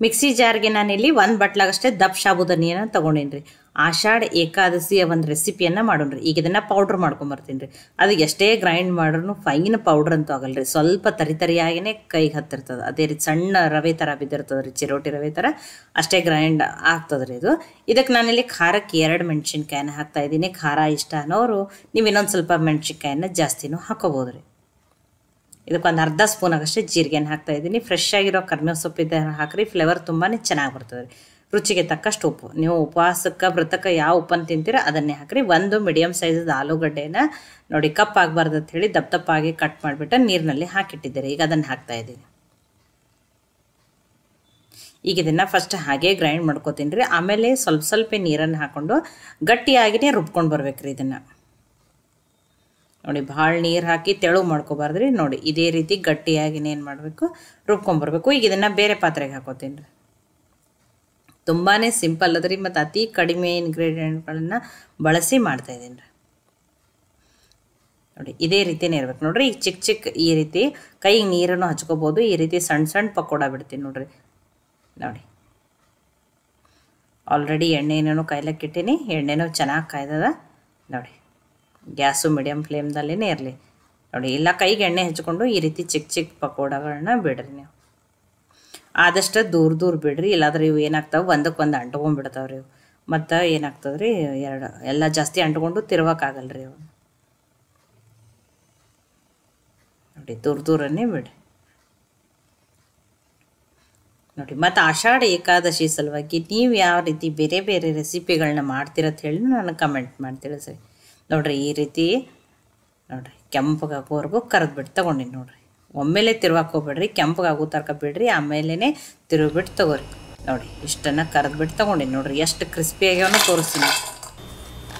Mixie ಜಾರ್ಗೆ ನಾನಿಲ್ಲಿ ಒಂದು ಬಟ್ಲಾಗಷ್ಟೇ ದಪ್ಪ ಸಾಬುದಾನಿಯನ್ನು ತೊಗೊಂಡೇನಿ. ಆಷಾಢ ಏಕಾದಶಿಯ ಒಂದು ರೆಸಿಪಿಯನ್ನು ಮಾಡೋಣ್ರಿ. ಈಗ ಇದನ್ನು ಪೌಡ್ರ್ ಮಾಡ್ಕೊಂಬರ್ತೀನಿ ರೀ. ಅದು ಎಷ್ಟೇ ಗ್ರೈಂಡ್ ಮಾಡ್ರೂ ಫೈನ್ ಪೌಡ್ರ್ ಅಂತೂ ಆಗಲ್ಲ ರೀ. ಸ್ವಲ್ಪ ತರಿಯಾಗಿಯೇ ಕೈಗೆ ಹತ್ತಿರ್ತದೆ. ಅದೇ ರೀತಿ ಸಣ್ಣ ರವೆ ಥರ ಬಿದ್ದಿರ್ತದೆ ರೀ, ಚಿರೋಟಿ ರವೆ ಥರ ಅಷ್ಟೇ ಗ್ರೈಂಡ್ ಆಗ್ತದೆ ರೀ ಇದು. ಇದಕ್ಕೆ ನಾನಿಲ್ಲಿ ಖಾರಕ್ಕೆ 2 ಮೆಣಸಿನ್ಕಾಯನ್ನು ಹಾಕ್ತಾಯಿದ್ದೀನಿ. ಖಾರ ಇಷ್ಟ ಅನ್ನೋರು ನೀವು ಇನ್ನೊಂದು ಸ್ವಲ್ಪ ಮೆಣಸಿನ್ಕಾಯನ್ನು ಜಾಸ್ತಿನೂ ಹಾಕೋಬೋದು ರೀ. ಇದಕ್ಕೊಂದು ಅರ್ಧ ಸ್ಪೂನ್ ಆಗಷ್ಟೇ ಜೀರಿಗೆಯನ್ನು ಹಾಕ್ತಾಯಿದ್ದೀನಿ. ಫ್ರೆಶ್ ಆಗಿರೋ ಕರ್ಬೇವು ಸೊಪ್ಪಿದ್ದ ಹಾಕಿರಿ, ಫ್ಲೇವರ್ ತುಂಬಾ ಚೆನ್ನಾಗಿ ಬರ್ತದೆ ರೀ. ರುಚಿಗೆ ತಕ್ಕಷ್ಟು ಉಪ್ಪು, ನೀವು ಉಪವಾಸಕ್ಕೆ ವ್ರತಕ್ಕೆ ಯಾವ ಉಪ್ಪನ್ನು ತಿಂತೀರ ಅದನ್ನೇ ಹಾಕಿರಿ. ಒಂದು ಮೀಡಿಯಮ್ ಸೈಜದ ಆಲೂಗಡ್ಡೆನ ನೋಡಿ ಕಪ್ ಆಗಬಾರ್ದು ಅಂತ ಹೇಳಿ ದಪ್ಪಾಗಿ ಕಟ್ ಮಾಡಿಬಿಟ್ಟು ನೀರಿನಲ್ಲಿ ಹಾಕಿಟ್ಟಿದ್ದೀರಿ. ಈಗ ಅದನ್ನು ಹಾಕ್ತಾಯಿದ್ದೀನಿ. ಈಗ ಇದನ್ನು ಫಸ್ಟ್ ಹಾಗೆ ಗ್ರೈಂಡ್ ಮಾಡ್ಕೋತೀನಿ ರೀ. ಆಮೇಲೆ ಸ್ವಲ್ಪ ನೀರನ್ನು ಹಾಕ್ಕೊಂಡು ಗಟ್ಟಿಯಾಗಿಯೇ ರುಬ್ಕೊಂಡು ಬರ್ಬೇಕು ರೀ ಇದನ್ನು. ನೋಡಿ ಭಾಳ ನೀರು ಹಾಕಿ ತೆಳು ಮಾಡ್ಕೋಬಾರ್ದ್ರಿ. ನೋಡಿ ಇದೇ ರೀತಿ ಗಟ್ಟಿಯಾಗಿನೇ ಏನು ಮಾಡಬೇಕು, ರುಬ್ಕೊಂಬರ್ಬೇಕು. ಈಗ ಇದನ್ನು ಬೇರೆ ಪಾತ್ರೆಗೆ ಹಾಕೋತೀನಿ ರೀ. ತುಂಬಾ ಸಿಂಪಲ್ ಅದ ರೀ, ಮತ್ತು ಅತಿ ಕಡಿಮೆ ಇಂಗ್ರೀಡಿಯೆಂಟ್ಗಳನ್ನು ಬಳಸಿ ಮಾಡ್ತಾಯಿದ್ದೀನಿ ರೀ. ನೋಡಿ ಇದೇ ರೀತಿಯೇ ಇರ್ಬೇಕು ನೋಡಿರಿ. ಈಗ ಚಿಕ್ಕ ಈ ರೀತಿ ಕೈಗೆ ನೀರನ್ನು ಹಚ್ಕೋಬೋದು. ಈ ರೀತಿ ಸಣ್ಣ ಪಕೋಡ ಬಿಡ್ತೀನಿ ನೋಡಿರಿ. ನೋಡಿ ಆಲ್ರೆಡಿ ಎಣ್ಣೆನೂ ಕಾಯ್ಲಕ್ಕೆ ಇಟ್ಟೀನಿ. ಎಣ್ಣೆನೂ ಚೆನ್ನಾಗಿ ಕಾಯ್ದದ. ನೋಡಿ ಗ್ಯಾಸು ಮೀಡಿಯಮ್ ಫ್ಲೇಮ್ದಲ್ಲೇ ಇರಲಿ. ನೋಡಿ ಇಲ್ಲ ಕೈಗೆ ಎಣ್ಣೆ ಹಚ್ಕೊಂಡು ಈ ರೀತಿ ಚಿಕ್ಕ ಪಕೋಡಗಳನ್ನ ಬಿಡ್ರಿ. ನೀವು ಆದಷ್ಟು ದೂರ ಬಿಡ್ರಿ, ಇಲ್ಲಾಂದ್ರೆ ಇವು ಏನಾಗ್ತಾವೆ ಒಂದಕ್ಕೊಂದು ಅಂಟ್ಕೊಂಡ್ಬಿಡ್ತಾವೆ ರೀ. ಇವು ಮತ್ತು ಏನಾಗ್ತದೆ ರೀ, ಎಲ್ಲ ಜಾಸ್ತಿ ಅಂಟ್ಕೊಂಡು ತಿರ್ವಕ್ಕಾಗಲ್ಲ ರೀ ಅವು. ನೋಡಿ ದೂರನೇ ಬಿಡ್ರಿ. ನೋಡಿ ಮತ್ತು ಆಷಾಢ ಏಕಾದಶಿ ಸಲುವಾಗಿ ನೀವು ಯಾವ ರೀತಿ ಬೇರೆ ರೆಸಿಪಿಗಳನ್ನ ಮಾಡ್ತೀರಂತ ಹೇಳಿ ನನಗೆ ಕಮೆಂಟ್ ಮಾಡಿ ತಿಳಿಸ್ರಿ. ನೋಡಿರಿ ಈ ರೀತಿ ನೋಡಿರಿ ಕೆಂಪಗಾಗೋವರೆಗೂ ಕರೆದ್ಬಿಟ್ಟು ತೊಗೊಂಡಿನಿ ನೋಡಿರಿ. ಒಮ್ಮೆಲೆ ತಿರ್ವಾಕೋಬೇಡ್ರಿ, ಕೆಂಪಗಾಗೋ ತನಕ ಬಿಡ್ರಿ, ಆಮೇಲೆ ತಿರುಗಿಬಿಟ್ಟು ತೊಗೋರಿ. ನೋಡಿ ಇಷ್ಟನ್ನು ಕರೆದ್ಬಿಟ್ಟು ತೊಗೊಂಡಿನಿ ನೋಡಿರಿ. ಎಷ್ಟು ಕ್ರಿಸ್ಪಿ ಆಗ್ಯಾವನು ತೋರಿಸ್ತೀನಿ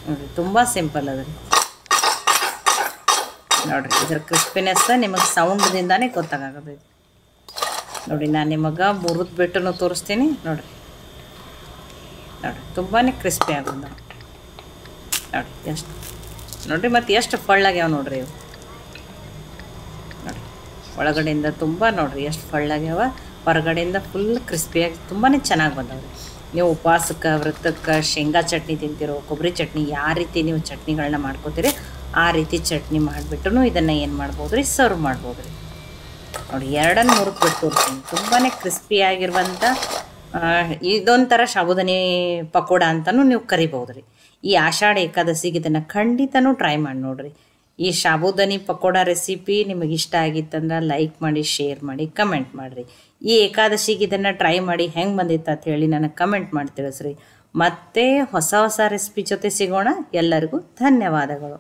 ನೋಡಿರಿ. ತುಂಬ ಸಿಂಪಲ್ ಅದ ರೀ. ನೋಡಿರಿ ಇದರ ಕ್ರಿಸ್ಪಿನೆಸ್ ನಿಮಗೆ ಸೌಂಡ್ದಿಂದಾನೇ ಗೊತ್ತಾಗೋದು ಇದು. ನೋಡಿ ನಾನು ನಿಮಗೆ ಮುರಿದ್ಬಿಟ್ಟು ತೋರಿಸ್ತೀನಿ ನೋಡಿರಿ. ತುಂಬಾ ಕ್ರಿಸ್ಪಿ ಆಗೋದು ನೋಡಿ ಎಷ್ಟು. ನೋಡಿರಿ ಮತ್ತು ಎಷ್ಟು ಫಳ್ಳಾಗ್ಯಾವ ನೋಡಿರಿ ಇವು. ನೋಡಿ ಒಳಗಡೆಯಿಂದ ತುಂಬ ನೋಡಿರಿ ಎಷ್ಟು ಫಳ್ಳಾಗ್ಯಾವ, ಹೊರಗಡೆಯಿಂದ ಫುಲ್ ಕ್ರಿಸ್ಪಿಯಾಗಿ ತುಂಬಾ ಚೆನ್ನಾಗಿ ಬಂದವ್ರಿ. ನೀವು ಉಪವಾಸಕ್ಕೆ ವ್ರತಕ್ಕೆ ಶೇಂಗಾ ಚಟ್ನಿ ತಿಂತಿರೋ, ಕೊಬ್ಬರಿ ಚಟ್ನಿ, ಯಾವ ರೀತಿ ನೀವು ಚಟ್ನಿಗಳನ್ನ ಮಾಡ್ಕೋತೀರಿ ಆ ರೀತಿ ಚಟ್ನಿ ಮಾಡಿಬಿಟ್ಟು ಇದನ್ನು ಏನು ಮಾಡ್ಬೋದು ರೀ, ಸರ್ವ್ ಮಾಡ್ಬೋದು ರೀ. ನೋಡಿ 2 ಮುರಿದ್ಬಿಟ್ಟು ತೋರಿಸ್ತೀನಿ. ತುಂಬಾ ಕ್ರಿಸ್ಪಿಯಾಗಿರುವಂಥ ಇದೊಂಥರ ಸಾಬುದಾನಿ ಪಕೋಡ ಅಂತಲೂ ನೀವು ಕರಿಬೋದು ರೀ. ಈ ಆಷಾಢ ಏಕಾದಶಿಗೆ ಇದನ್ನು ಖಂಡಿತನೂ ಟ್ರೈ ಮಾಡಿ ನೋಡಿರಿ. ಈ ಸಾಬುದಾನಿ ಪಕೋಡ ರೆಸಿಪಿ ನಿಮಗೆ ಇಷ್ಟ ಆಗಿತ್ತಂದ್ರೆ ಲೈಕ್ ಮಾಡಿ, ಶೇರ್ ಮಾಡಿ, ಕಮೆಂಟ್ ಮಾಡಿರಿ. ಈ ಏಕಾದಶಿಗೆ ಇದನ್ನು ಟ್ರೈ ಮಾಡಿ ಹೆಂಗೆ ಬಂದಿತ್ತು ಅಂತ ಹೇಳಿ ನನಗೆ ಕಮೆಂಟ್ ಮಾಡಿ ತಿಳಿಸ್ರಿ. ಮತ್ತೆ ಹೊಸ ರೆಸಿಪಿ ಜೊತೆ ಸಿಗೋಣ. ಎಲ್ಲರಿಗೂ ಧನ್ಯವಾದಗಳು.